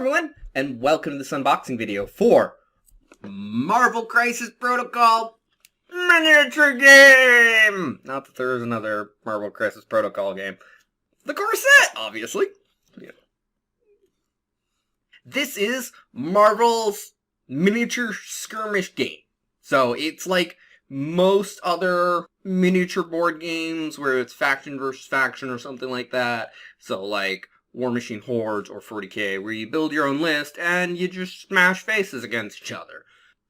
everyone, and welcome to this unboxing video for Marvel Crisis Protocol Miniature Game! Not that there is another Marvel Crisis Protocol game. The core set, obviously. Yeah. This is Marvel's miniature skirmish game. So it's like most other miniature board games where it's faction versus faction or something like that. So like War Machine Hordes or 40k, where you build your own list and you just smash faces against each other.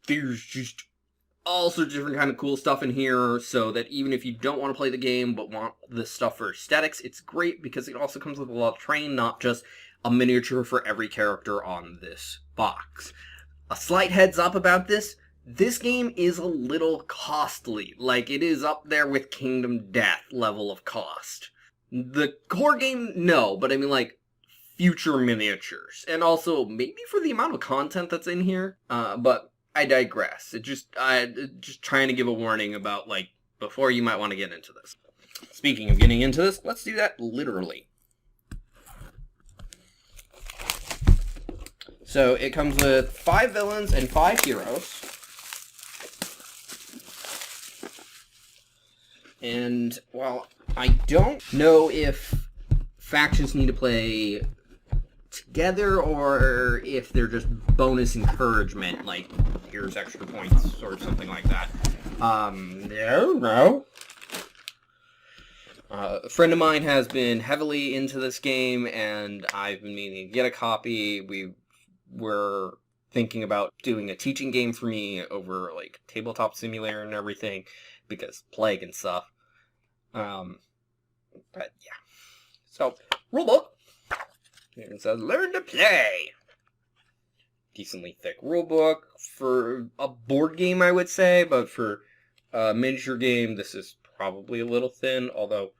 There's just all sorts of different kind of cool stuff in here, so that even if you don't want to play the game but want this stuff for aesthetics, it's great because it also comes with a lot of terrain, not just a miniature for every character on this box. A slight heads up about this game is a little costly. Like, it is up there with Kingdom Death level of cost. The core game, no, but I mean, like, future miniatures. And also, maybe for the amount of content that's in here, but I digress. Just trying to give a warning about, like, before you might want to get into this. Speaking of getting into this, let's do that literally. So, it comes with 5 villains and 5 heroes. And while I don't know if factions need to play together or if they're just bonus encouragement, like here's extra points or something like that. No. A friend of mine has been heavily into this game, and I've been meaning to get a copy. We were thinking about doing a teaching game for me over like Tabletop Simulator and everything, because plague and stuff. But yeah. So, rulebook. Here it says, learn to play. Decently thick rulebook for a board game, I would say, but for a miniature game, this is probably a little thin, although,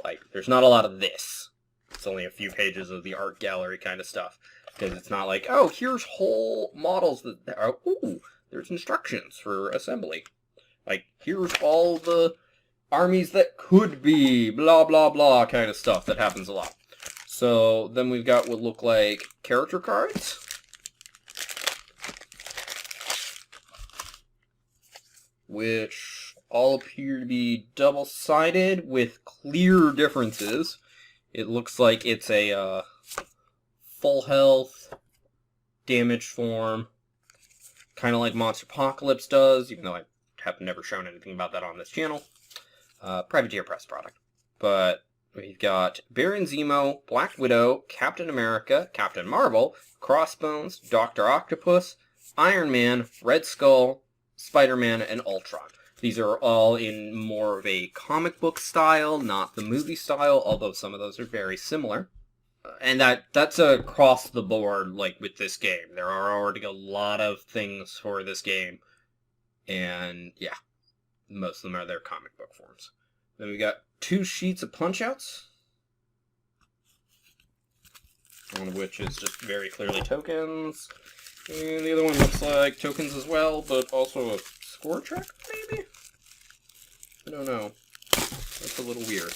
like, there's not a lot of this. It's only a few pages of the art gallery kind of stuff, because it's not like, oh, here's whole models that are, ooh, there's instructions for assembly. Like, here's all the armies that could be, blah, blah, blah kind of stuff that happens a lot. So then we've got what look like character cards. Which all appear to be double-sided with clear differences. It looks like it's a full health, damage form, kind of like Monsterpocalypse does, even though I have never shown anything about that on this channel. Privateer Press product. But we've got Baron Zemo, Black Widow, Captain America, Captain Marvel, Crossbones, Dr. Octopus, Iron Man, Red Skull, Spider-Man, and Ultron. These are all in more of a comic book style, not the movie style, although some of those are very similar. And that's across the board, like, with this game. There are already a lot of things for this game. And, yeah. Most of them are their comic book forms. Then we got 2 sheets of punch-outs. One of which is just very clearly tokens. And the other one looks like tokens as well, but also a score track, maybe? I don't know. That's a little weird.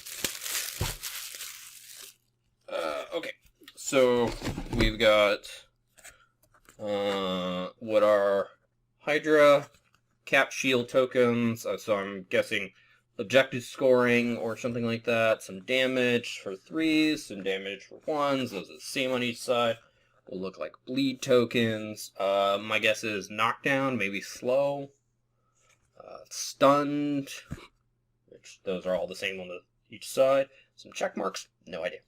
Okay. So, we've got what are Hydra, Cap Shield tokens, so I'm guessing objective scoring or something like that. Some damage for 3s, some damage for 1s. Those are the same on each side. Will look like bleed tokens. My guess is knockdown, maybe slow. Stunned, which those are all the same on each side. Some check marks, no idea.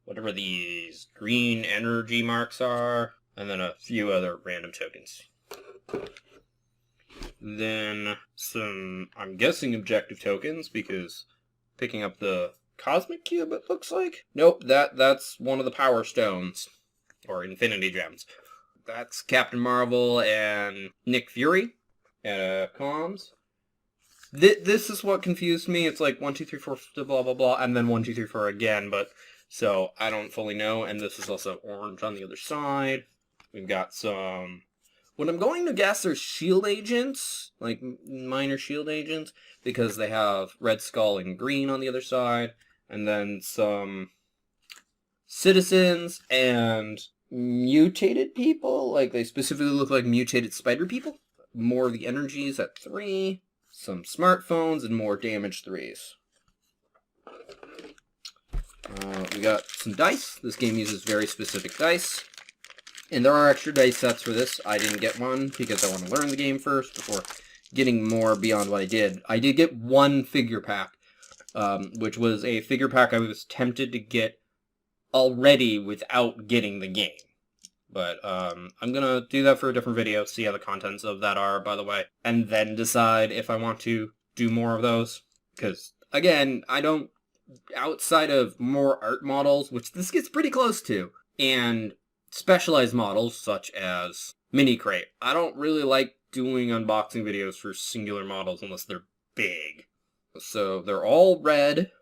Whatever these green energy marks are, and then a few other random tokens. Then some, I'm guessing, objective tokens, because picking up the Cosmic Cube, it looks like. Nope, that's one of the Power Stones, or Infinity Gems. That's Captain Marvel and Nick Fury at comms. This is what confused me. It's like 1, 2, 3, 4, blah, blah, blah, and then 1, 2, 3, 4 again, but so I don't fully know, and this is also orange on the other side. We've got some, what I'm going to guess are shield agents, like minor shield agents, because they have Red Skull and green on the other side, and then some citizens and mutated people, like they specifically look like mutated spider people. More of the energies at 3. Some smartphones and more damage 3s. We got some dice. This game uses very specific dice. And there are extra dice sets for this. I didn't get one because I want to learn the game first before getting more beyond what I did. I did get one figure pack, which was a figure pack I was tempted to get already without getting the game. But I'm going to do that for a different video, see how the contents of that are, by the way, and then decide if I want to do more of those. Because, again, I don't, outside of more art models, which this gets pretty close to, and specialized models, such as Mini Crate, I don't really like doing unboxing videos for singular models unless they're big. So they're all red,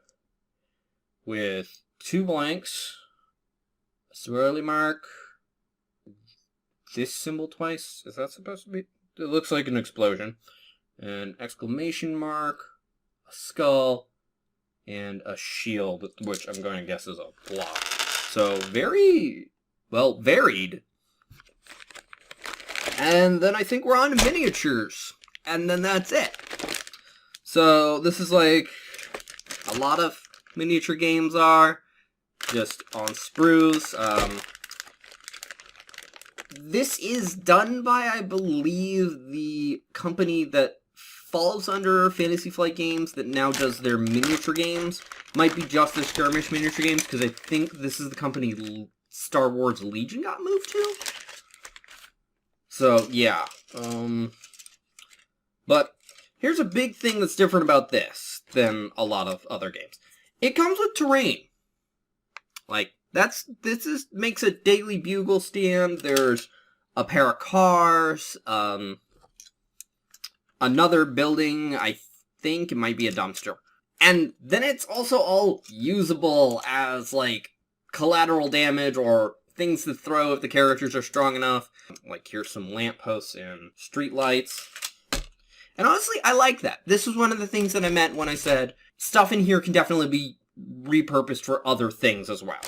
with 2 blanks, a swirly mark, this symbol twice. Is that supposed to be? It looks like an explosion. An exclamation mark, a skull, and a shield, which I'm going to guess is a block. So very, well, varied. And then I think we're on to miniatures. And then that's it. So this is like a lot of miniature games are. Just on sprues. This is done by, I believe, the company that falls under Fantasy Flight Games that now does their miniature games. Might be just their skirmish miniature games, because I think this is the company Star Wars Legion got moved to. So, yeah. But here's a big thing that's different about this than a lot of other games. It comes with terrain. Like, makes a daily bugle stand. There's a pair of cars, another building, I think it might be a dumpster. And then it's also all usable as, like, collateral damage or things to throw if the characters are strong enough. Like, here's some lampposts and street lights. And honestly, I like that. This was one of the things that I meant when I said stuff in here can definitely be repurposed for other things as well.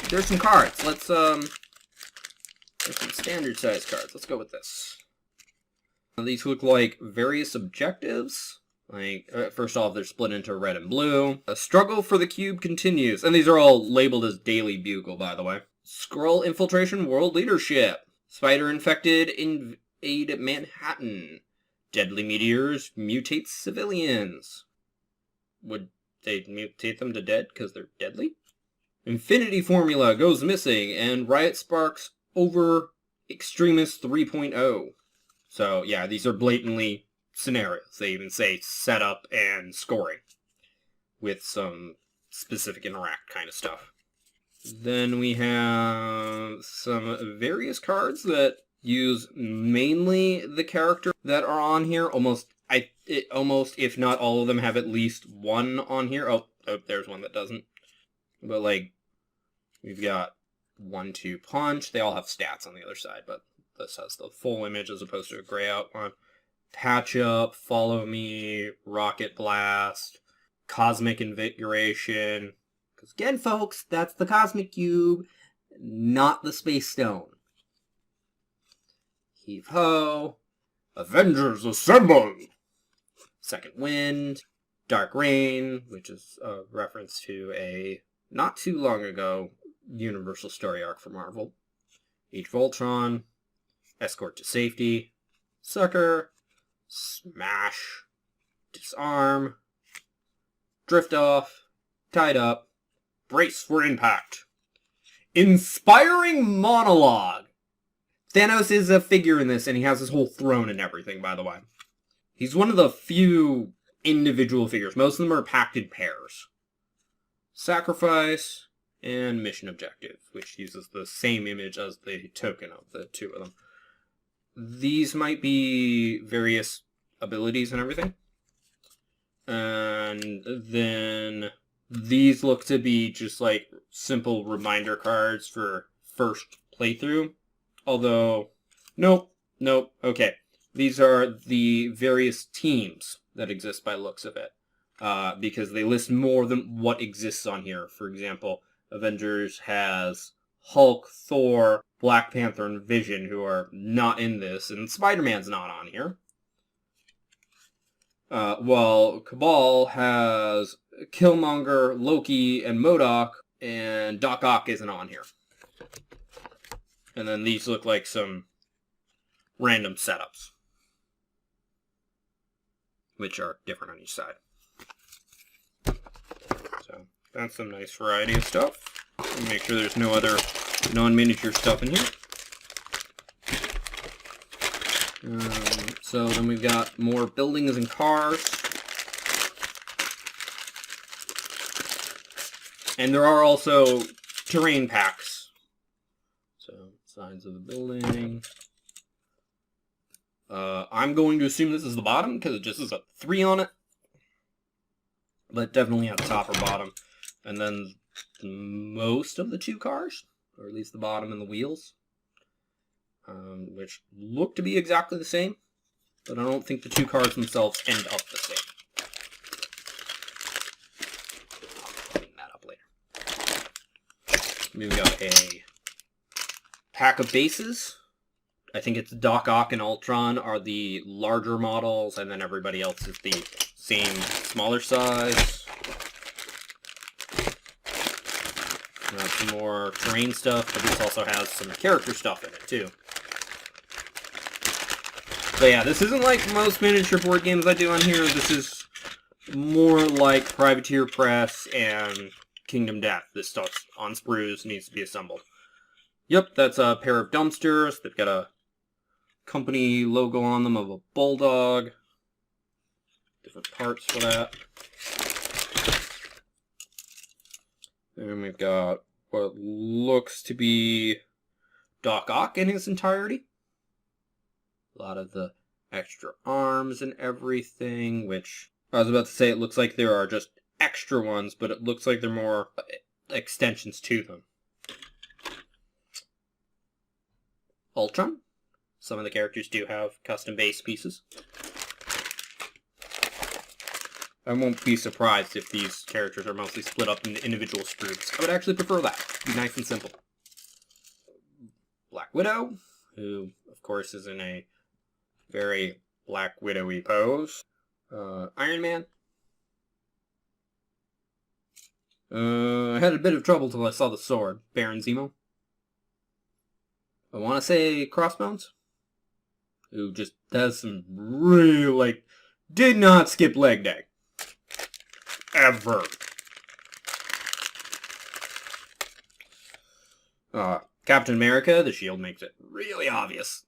There's some cards. There's some standard size cards. Let's go with this. These look like various objectives. Like, first off, they're split into red and blue. A struggle for the cube continues. And these are all labeled as Daily Bugle, by the way. Skrull infiltration world leadership. Spider-infected invade Manhattan. Deadly meteors mutate civilians. Would they mutate them to dead because they're deadly? Infinity Formula goes missing, and riot sparks over Extremis 3.0. So, yeah, these are blatantly scenarios. They even say setup and scoring with some specific interact kind of stuff. Then we have some various cards that use mainly the character that are on here. Almost, if not all of them, have at least one on here. Oh, there's one that doesn't. But, like, we've got 1-2 punch. They all have stats on the other side, but this has the full image as opposed to a gray outline. Patch up, follow me, rocket blast, cosmic invigoration. Because again, folks, that's the cosmic cube, not the space stone. Heave ho, Avengers assemble! Second wind, dark rain, which is a reference to a not too long ago Universal story arc for Marvel. Age of Ultron, escort to safety, sucker, smash, disarm, drift off, tied up, brace for impact. Inspiring monologue. Thanos is a figure in this, and he has his whole throne and everything, by the way. He's one of the few individual figures. Most of them are packed in pairs. Sacrifice and mission objective, which uses the same image as the token of the two of them. These might be various abilities and everything. And then these look to be just like simple reminder cards for first playthrough. Although, nope, okay. These are the various teams that exist by looks of it. because they list more than what exists on here. For example, Avengers has Hulk, Thor, Black Panther, and Vision, who are not in this, and Spider-Man's not on here. While Cabal has Killmonger, Loki, and MODOK, and Doc Ock isn't on here. And then these look like some random setups, which are different on each side. So that's some nice variety of stuff. Make sure there's no other non-miniature stuff in here. So then we've got more buildings and cars. And there are also terrain packs. So, sides of the building. I'm going to assume this is the bottom, because it just has a 3 on it. But definitely at the top or bottom. And then most of the 2 cars, or at least the bottom and the wheels. Which look to be exactly the same, but I don't think the 2 cars themselves end up the same. I'll clean that up later. We've got a pack of bases. I think it's Doc Ock and Ultron are the larger models, and then everybody else is the same smaller size. Got some more terrain stuff, but this also has some character stuff in it too. But yeah, this isn't like most miniature board games I do on here. This is more like Privateer Press and Kingdom Death. This stuff's on sprues, needs to be assembled. Yep, that's a pair of dumpsters. They've got a company logo on them of a bulldog. Different parts for that. And we've got what looks to be Doc Ock in his entirety. A lot of the extra arms and everything, which I was about to say it looks like there are just extra ones, but it looks like they're more extensions to them. Ultron. Some of the characters do have custom base pieces. I won't be surprised if these characters are mostly split up into individual groups. I would actually prefer that. Be nice and simple. Black Widow, who, of course, is in a very Black Widow-y pose. Iron Man. I had a bit of trouble till I saw the sword. Baron Zemo. I want to say Crossbones, who just does some really, did not skip leg day. Ever. Captain America, the shield makes it really obvious.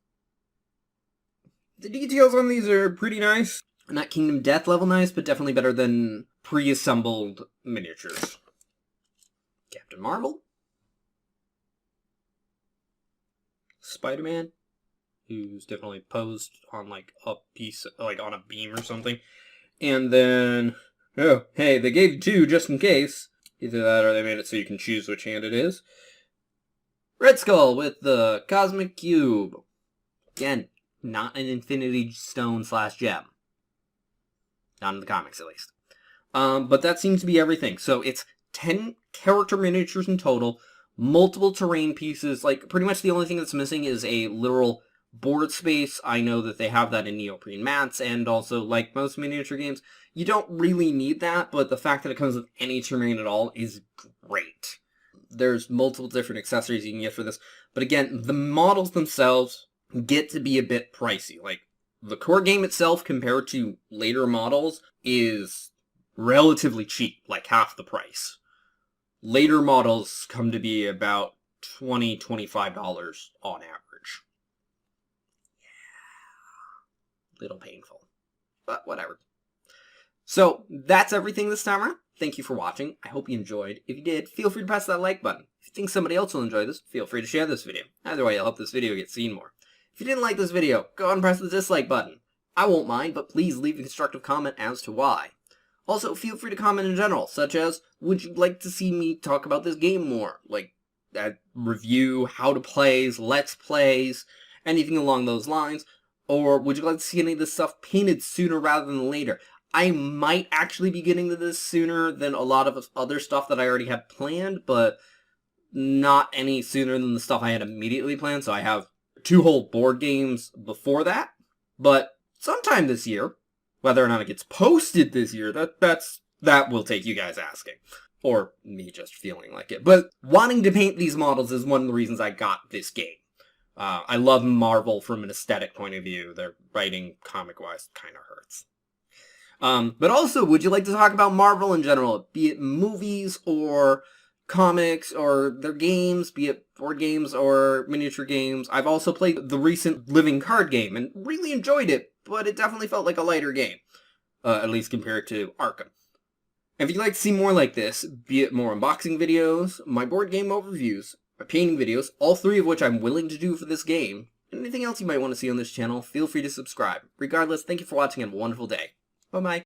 The details on these are pretty nice. Not Kingdom Death level nice, but definitely better than pre-assembled miniatures. Captain Marvel. Spider-Man, who's definitely posed on a piece, on a beam or something. And then, oh, hey, they gave you 2 just in case. Either that or they made it so you can choose which hand it is. Red Skull with the Cosmic Cube. Again, not an Infinity Stone / gem. Not in the comics, at least. But that seems to be everything. So it's 10 character miniatures in total, multiple terrain pieces. Pretty much the only thing that's missing is a literal board space. I know that they have that in neoprene mats, and also, like most miniature games, you don't really need that, but the fact that it comes with any terrain at all is great. There's multiple different accessories you can get for this, but again, the models themselves get to be a bit pricey. The core game itself, compared to later models, is relatively cheap, half the price. Later models come to be about $20, $25 on average. Yeah. Little painful. But whatever. So, that's everything this time around. Thank you for watching. I hope you enjoyed. If you did, feel free to press that like button. If you think somebody else will enjoy this, feel free to share this video. Either way, it'll help this video get seen more. If you didn't like this video, go ahead and press the dislike button. I won't mind, but please leave a constructive comment as to why. Also, feel free to comment in general, such as, would you like to see me talk about this game more? Review, how to plays, let's plays, anything along those lines. Or would you like to see any of this stuff painted sooner rather than later? I might actually be getting to this sooner than a lot of other stuff that I already had planned, but not any sooner than the stuff I had immediately planned, so I have 2 whole board games before that. But sometime this year, whether or not it gets posted this year, that will take you guys asking. Or me just feeling like it. But wanting to paint these models is one of the reasons I got this game. I love Marvel from an aesthetic point of view. Their writing, comic-wise, kind of hurts. But also, would you like to talk about Marvel in general? Be it movies or comics or their games, be it board games or miniature games. I've also played the recent Living Card game and really enjoyed it, but it definitely felt like a lighter game. At least compared to Arkham. If you'd like to see more like this, be it more unboxing videos, my board game overviews, my painting videos, all 3 of which I'm willing to do for this game, and anything else you might want to see on this channel, feel free to subscribe. Regardless, thank you for watching and have a wonderful day. Bye-bye.